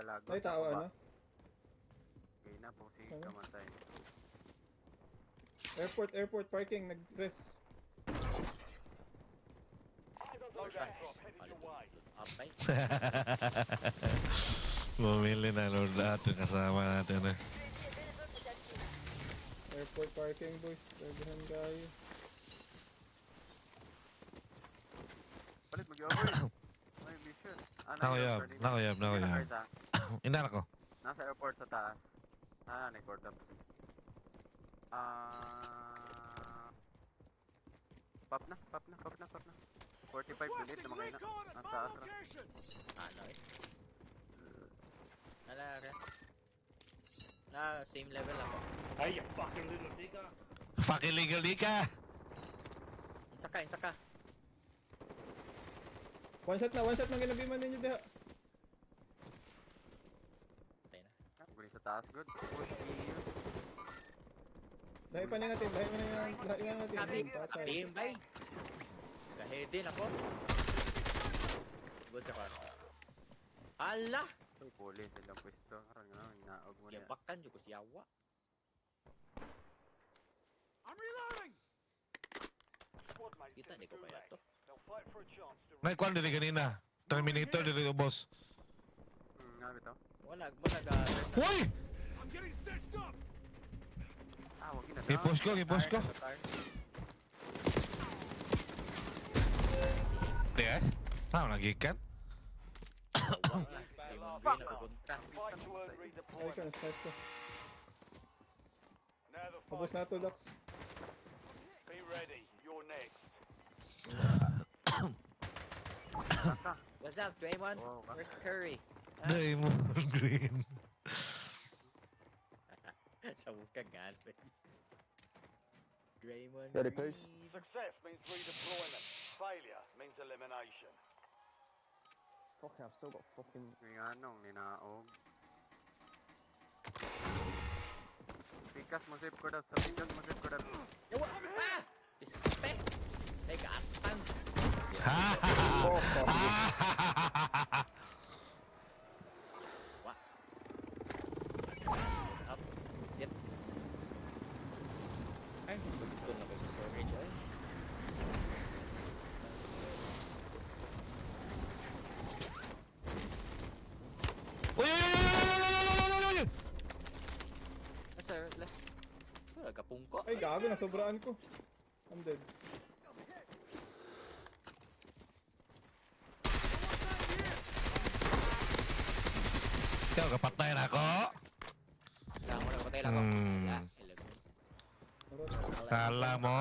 lagot Ay, na tao ko ba? ano? Okay na po si Ano? kamatay. Airport parking, nag-rest. Loadout drop heading your way. Apay. Bumili na load natin kasama natin eh. Airport parking, boys. Pwedeng kayo. Palit mag-over. May vision. Nakuyab, nakuyab, nakuyab. Inara ko. Nasa airport sa taas. Ni Cordap. Pop na. 45 minutes na mga ina. Nasa asra. Ano eh? Nalala. Same level ako. Hey, you fucking little nigger. Fucking legal ka! Isa ka. One shot na ginabiman ninyo diha. Patay na. Guli sa taas, good. Push kill. Lahi pa na natin. Kabi, Patay. kabi, bay. Kahedin ako. Good sa kano. Ala! Uy, police silang pwesto. Karang nga, naog mo niya. Yabakan yung ko si Yawa. I'm reloading. Squad mates Kita in di the ko kaya gulag. to. They'll fight for a chance to. Nagkwan dili kanina. Terminator dili boss. Nga bitaw. Wala Uy! I'm getting stitched up. Wag na. Gipush ko. Di eh? Nagikan? Yawa nga. Demon Green na pupunta. Fight to earn Ay, redeployment. start ko. Now the Tapos fight. na to, Dax. Be ready. You're next. What's up, Draymond? Wow, ka. Where's Curry? Diamond Green. Sa mukha nga. Draymond Ready, Green. please? Success means redeployment. Failure means elimination. Okay, I've still got fucking... May anong, ninaog. Pikas mo save ko daw. Yawa! Ah! Piste! Ay, kaatan! Wa! Up! Zip! Ay, gusto na ko sa storage ay. Uy! Let's... Wala, kapungko. Ay, gago, nasobraan ko. I'm dead. Ikaw, kapatay na ako. Patay lang ako. Wala, ilagun. Kala mo?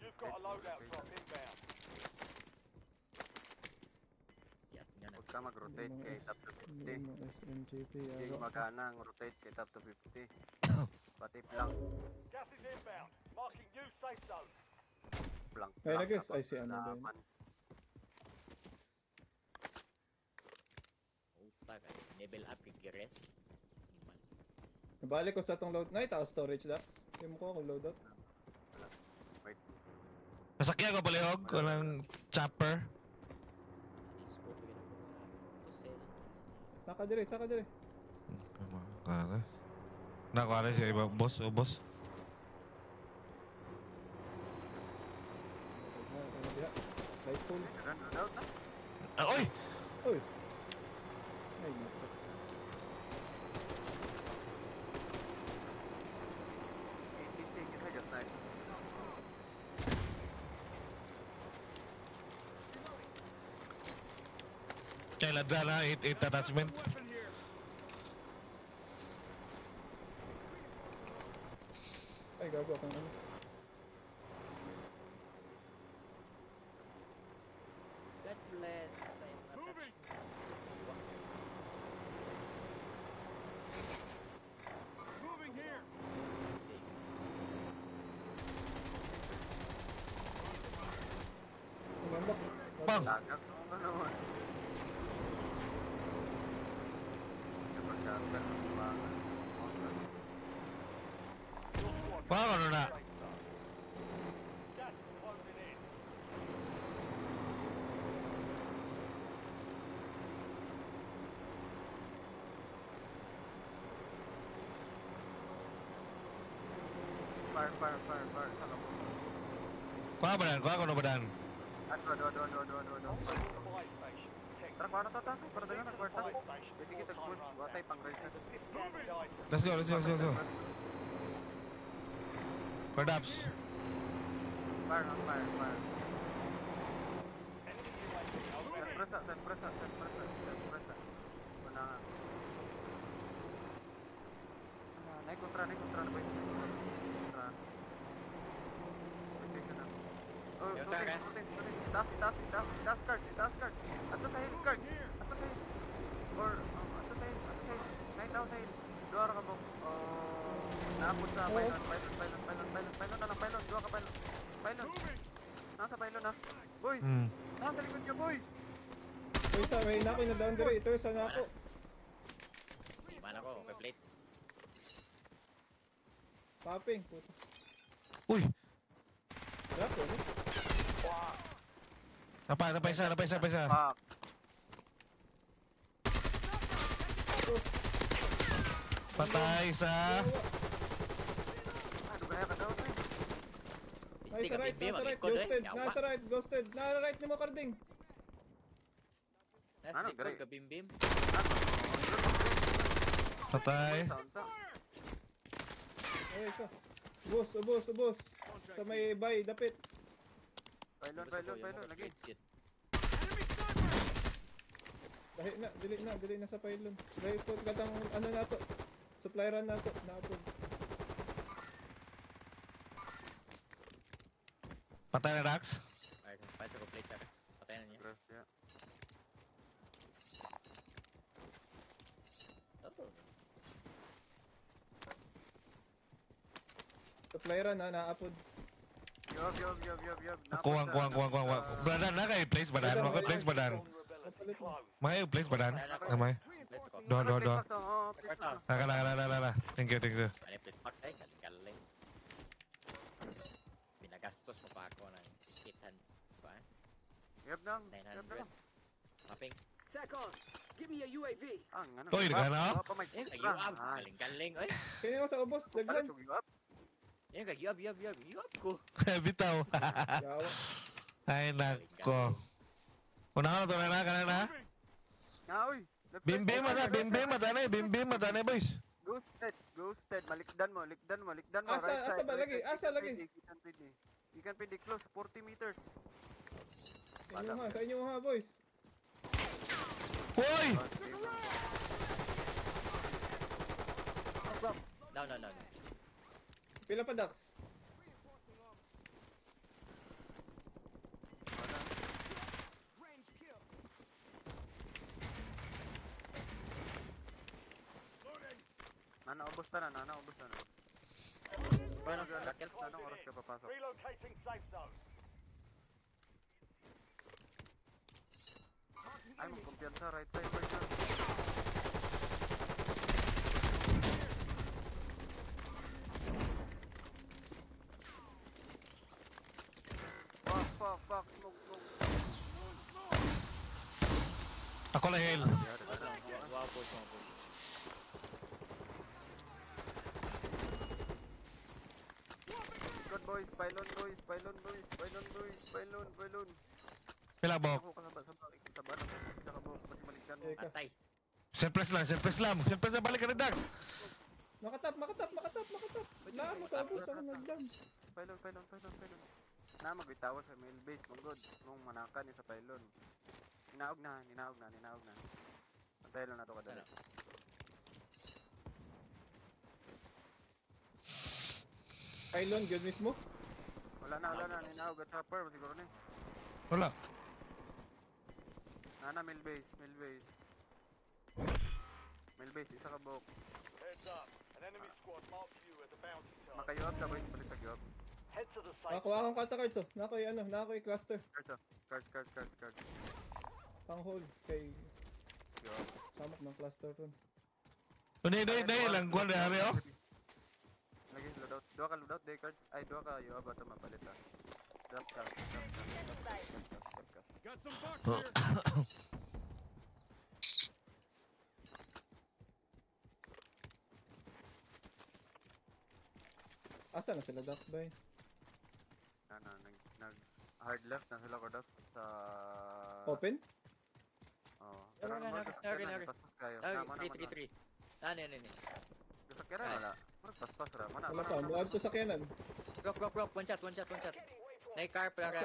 You've got a loadout drop inbound. Yak nga na. Huwag ka mag-rotate kay top to 50. SMGP, Hindi yawa. gumagana ang rotate kay top to 50. Pati blank. Gas is inbound. Marking new safe zone. Blank. Ay, nag-guess. kapag Ay, si ano din. laban. Uta ka. Level up yung gires. Iman. Nabalik ko sa tong load. Nay, tao storage, Dax. Hindi mo ko akong loadout. Wala. Wait. Nasakyan ko palihog. Walang chopper. Anis po ko yun ako. Kusel. Saka dire. Kala. Nakuha siya iba. Boss. Light full. Run out na. Uy! Uy! Ay, naku. ATC kita just nice. Kailan dyan na 8 attachment. Ay, gago akong ano. God bless. I'm attached. Moving here. Umembak. Bang! Tagak mo ka naman. Kapag shotgun mo kumangan. Your squad. Bang, ano na? Safe zone. Gas is closing in. Fire. Isa ka bok. Kuha ba dan? Kuha ko na ba dan? Dua. Buy station. Check. Tara, kuha na to. Para dagan Reach na the kwarta. buy station Pwede before kita time push. runs Watay out. pang race na. There's a discounted item. Let's go. For Daps. Fire. Enemy UAV overhead. Senpresa. Una nga. Naik kontra na boy. Kontra. Vacation na. Oh, Yung okay. tara. Task card. Ato sa hill card. Or, ato sa hill. Night out sa hill. Dua ra ka bok. Naapot sa pylon na lang. Dua ka pylon. Nasa pylon na. Boy, nasa likod niya boy. Uy, sa may nako na down dire. Ito sa nako. Di mana ko, may plates. Popping. Puta. Uy! Drop yun. Napay isa. Fuck. Patay isa. Ano kaya ka daw boy? Pisti ka, Nasa bimbi, right. maglikod eh. Ghosted. Yawa. Nasa right ni mo, Carding. Nasa Ano, likod gray? ka, bimbim. Patay. Ay, isa. Ubos. Sa may bay, dapit. Pylon, lagi. Dili na sa pylon. Dahil po, katang ano na to. Supply run na to. Naapod. Patay na Dax. Ay, pato ko plates ako. Patay na niya. Gracia. Oh. Supply run na, naapod. Yob. Kuwang. Badan na kay place badan. Mga place badan. Vulnerability close. Mga place badan. Namay. Plate ako. Do. Kwarta. Naka. Thank you. Ano yung plate pack? Ay, galing. Pinagastos mo pa ako ng 800. Ba? Yob nang. 900. Mapping. Ang ano. Uy, nagana? Yan, kag-yuab. Galing. Ay, Kaya mo sa ubos, daglan. yan, kag-yuab ko. Bitaw. Yawa. Ay nako. Una to na kanana. Uy. Bimbi mata na boys. Ghosted. Malikdan mo. Asa ba lagi? You can pretty close. 40 meters. Sa inyo ha, boys. Hoy! No. Pila pa, Dax? Nanaubos na. Bueno, rakit. Anong oras ka papasok? Relocating safe zone. Ay, magkumpiyansa. Right side. Fuck. Smoke. Ako na heal. Wow, push. Good boys. Pylon. Pila bok. Ako kasabot. Nakabok. Pati malikdan mo. Eka. Patay. Surprise lang. Surprise na balik ka na Dax. Makatap. Laan mo sa ubos, ako nagdam. Pylon. Na magbitawa sa mail base. Manggod. Nung manakan ni sa pylon. Ninaog na. Antay lang na to kadali. Sana. Pylon, good mismo. Wala na. Ninaog at chopper. Siguro na. Wala. Nana, mail base. Isa ka bok. Heads up. An enemy squad marks you as a bounty target. Makayuab ka boys. Balik sa giyab. Head to the safe Nakuha zone. akong kata cards, oh. Nakoy cluster. Card. Pang hold. Kay Giyab. samok ng cluster ron. Dahil lang kuha na hari oh. Lagi, loadout. Dua ka loadout, day card. Ay, dua ka yuab. Ito mapalit ha. Drop cash. Got some bucks here. Asa na sila, Doc, bay? Nag hard left na sila ko Doc sa... Open? Oo. Pero wala, mga nari, sasakyanan, nari. paspas kayo. Ay, Na, mana, 3. Ano, ano, ano. Sasakyanan wala. Paspas ra. Mana, Wala mana, pa, mana, muad to sakyanan. Rock. One shot. Nai-car pala ka.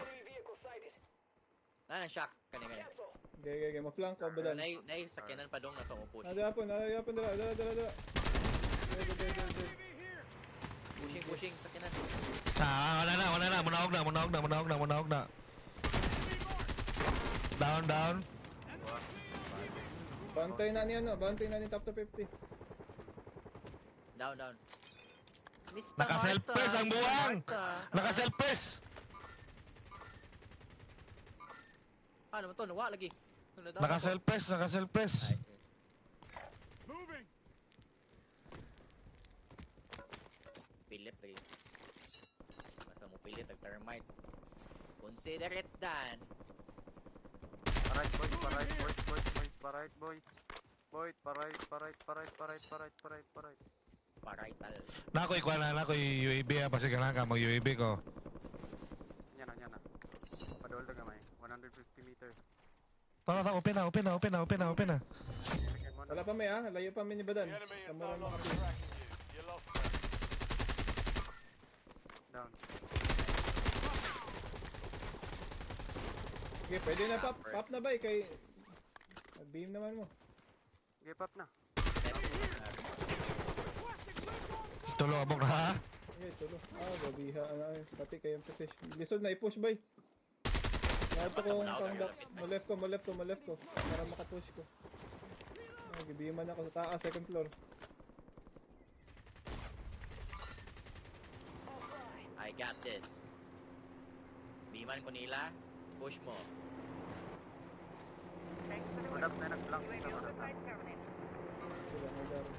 Shock. Kani. Gaya, ma-flank ka ba dan? Sakyanan pa dong na to, push. Nadapon, dala. Pushing, sakyanan. Wala na. Manahog na. Down. Bantay na ni top to 50. Down. Mr. Naka-self-press ang buwang! Naka-self-press! Ano mo to? Nawa lagi. Naka-self-press. Ay, pilit lagi. Basta mo pilit ang thermite. Consider it done. Parait, boys. Parait, boys. Boy, parait. Paraital. Nako'y UAV basi ka ka mag-UAV ko. Yan na. Padol na gamay. 150 meters. Tara, open na. Bigyan mo na. Wala pa may layo pa may ni Badan. The enemy is no Kamaran longer makapit. tracking you. You lost them. Down. Okay, pwede na pop na ba kay... Beam naman mo. Give up na. Tulo abok na ha. Okay, tulo. Gabiha na pati kayong position. Lisod na i-push bay. Nato ko maleft ko para makapush ko. Gibiman ako sa taas, second floor. I got this. Biman ko nila. Push mo. Madap na nag-blank sa madap na. Sila nagaro.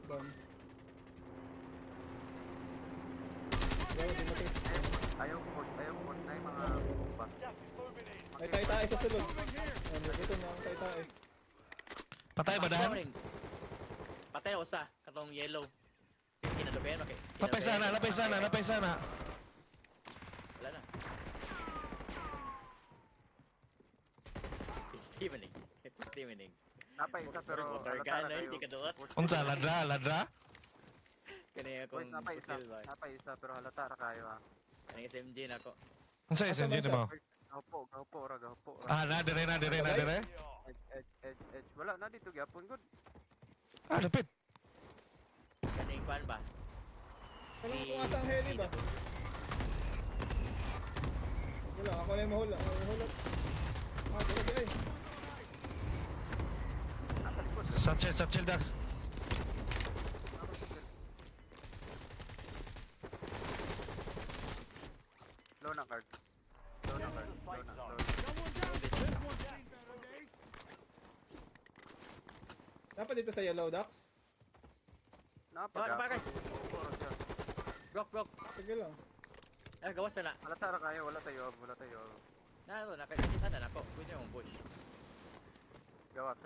Down. Wala din natin. Ayaw ko na yung mga bomba. Ay tay sa sulod. Dito na ang tay. Patay ba dan? Patay ako sa katong yellow. Kinalubayan okay. Lapay sana. Wala na. Stevening. Napay isa pero Water halata gun na na kayo. hindi ka doon. Unsa ladra? Kani Boys, akong napay isa pero halata na kayo ha. Kani SMG na ako. Unsa SMG mo? Gahupo ra. Na dire. Edge. Wala na dito gyapon good. Lapit. Kani kwan ba? Anong kung atang heli ba? Wala, ako na yung mahula. Mahulot. Dali. Nasa likod. Satchel Dax. Low na card. Dapat dito sa yellow ducks. Napagay. Rock. Sige lang. Gawas na. Halata ra kayo, wala tayo. Nakakita na ako. Pwede mong push. Gawas.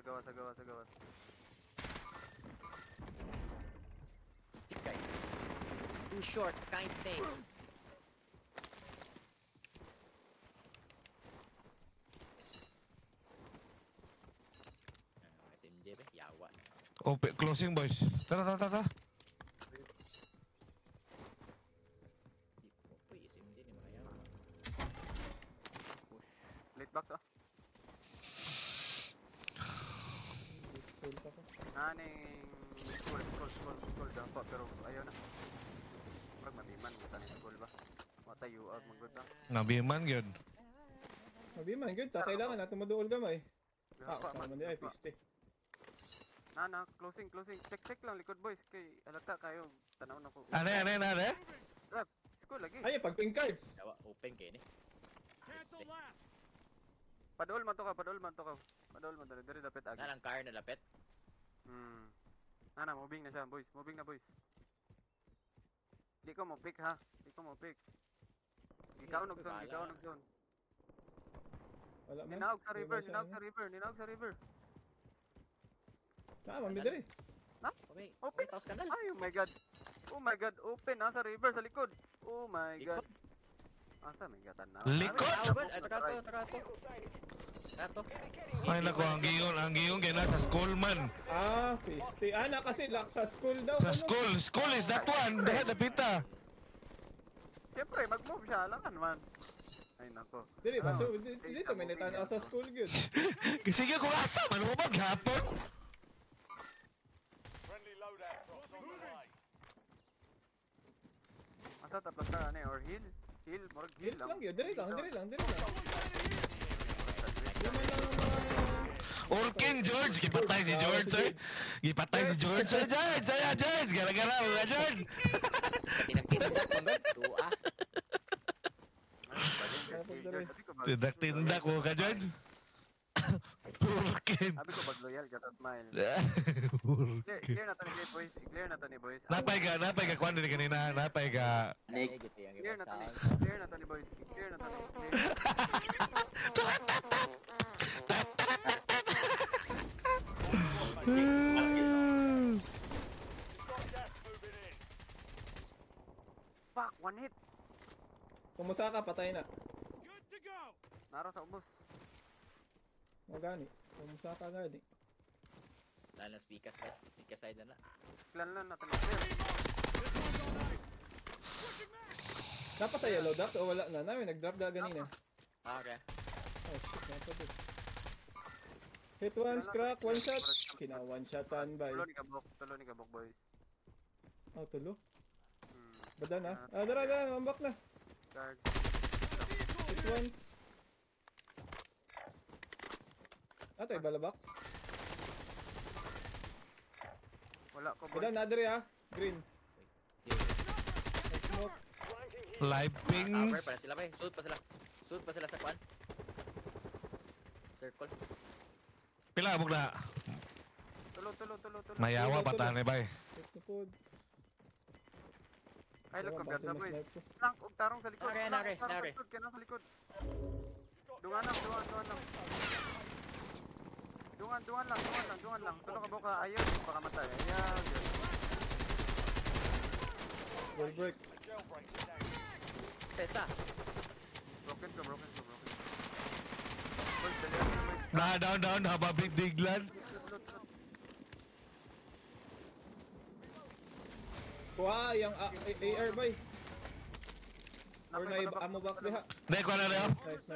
Tikay. Too short, kind thing. SMJ ba? Yawa. Open closing boys. Tara. Uy, SMJ ni mga yawa. Push. Late back to. Full pa ko. Naning school dapat pero ayaw na. Pag mabiman mo tani school ba? Wata you out magud na. Nabiman gyud. Mabiman, good. Kailangan natin maduol gamay. Gapa Sama man di ay piste. Nana, closing. Check lang likod boys kay alata kayo. Tanaw na ko. Ane. School lagi. Ay, pag pink cards. Yawa, open kayo ni. Padol man to ka. Diri dapat agi. Nanang car na lapit. Nana, moving na siya boys. Di ko mo pick ha. Ikaw og zone. Wala man. Ninaog sa river. Tama, may dali. May Open. taos skandal. Ay, oh my god. Oh my god, open. Nasa river, sa likod. Oh my god. Asa, may gatan na. Likod? Ay, taka to. Ay nako, ang giyon kay nasa school man. Ah, piste. Na kasi lock sa school daw. Sa school is that one. Dahil napita. Siyempre, mag-move siya. Alangan man. Ay, nako. Dili ba? So, Stay dito may moving natanaw yan, sa so. school good. Sige ko asa man mo maghapon. Friendly loadout drops on the way. Asa, tapos ka, ano or heal? Heal, morag heal Heals lang yun. Dili lang. Yaman Yaman lang mga... Orkin George, gipatay si George ay. Gipatay si George ay George. Ay George, gara-gara mo ka George. Tinag-tinag ko ba? Tuwa. Tindak mo ka George. Orkin. Sabi ko, bag-loyal ka, tas smile. Orkin. Clear na to ni boys. Clear na to ni boys. Napay ka kwan din kanina, napay ka. Clear na to ni. Clear na to ni boys. Clear na to ni. Gas moving in. Fuck, one hit. Kumusta ka, patay na. Naro sa ubos. O gani. Kumusta ka gani. Lalo speakers pa. Speaker side na. Clan lang natin. Clear. Dapat sa yellow duck o wala na? Namin nag-drop da ganina. Okay. Oh shit, nasa doon. Hit once, crack, one shot. Kina one shotan by. Tulo ni kabok boys. Oh, tulo. Hmm. Bada na. Dara, mambak na. Guard. Hit once. Tay balabox. Wala ko boys. Bada na diri ha. Green. Smoke. Live ping. Tower para sila ba? Shoot pa sila sa kwan. Circle. Pila bug na. Tulo. Mayawa patane bay. Hit to food. Ay, look, Baka kabiyad na boys. sinipe ko. Flank, og tarong sa likod. Okay, Flank, okay, og tarong sa okay. likod. Kaya sa likod. Dungan lang. Dungan lang. Tulo ka boka. Ayaw, baka matay. Ayaw. Wall break. Jailbreak down. Pesa. Broken ko. Boys, dali. Down, hababig diglan. Kuha yung AR boy. Or na ammo box diha. Dai ko na daw. Nice.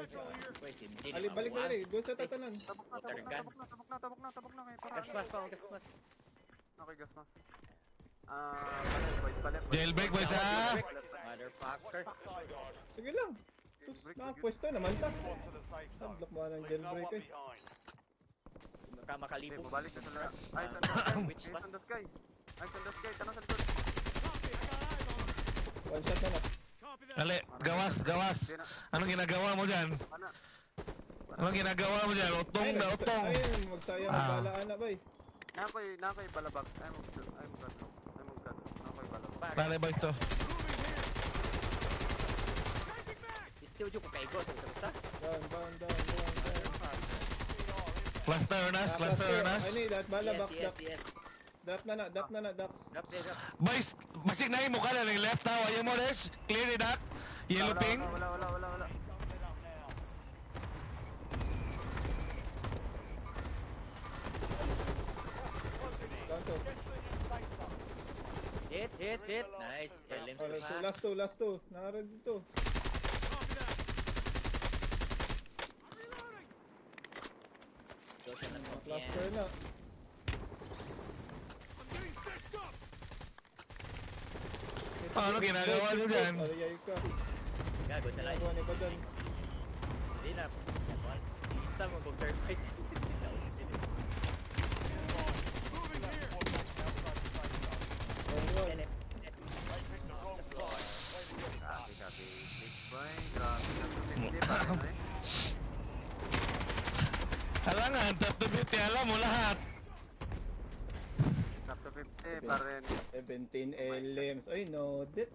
Uy, si MJ. Ali balik na rin. Go sa tatanan. Tabok na. Kay para. Gaspas. Okay, gas mas. Balik. Jailbreak boys ha. Motherfucker. Sige lang. Sus, nakapwesto naman ta. Squad to the safe zone. Sadlok mo ng Leave no jailbreak one eh. behind. Okay, Makalipong. babalik na sila. Ay, Which on the sky. Tanong sa likod. One shot na. Ali, gawas. Anong ginagawa mo diyan? Ano? Anong ginagawa mo diyan? Utong na utong. Ayun, magsayang balaan na bay. Nakoy balabag. Ay mo gadlo. Nakoy balabag. Tale boys to. Studio ko kay Go. Basta. Down. Cluster nas. Ay ni, that bala box. Yes. Drop na, Drop there. Boys, basig na mo ka na ng left ha. Ayaw mo res. Clear it up. Yellow ping. Wala. Down to. Hit. Nice. Limbs Oh, pa. last two. Nakaroon dito. Joke na lang. Cluster na. Ano ginagawa niyo dyan? Ariyay ka. Gago sa live. Ginagawa ni Badan. Hindi na. Isa mo kung third fight. Alright. Grabe. Big boy. Grabe. Halangan, top to 50. Alam mo lahat. Top to 50 pa rin. 17 LMs. Ay no, that's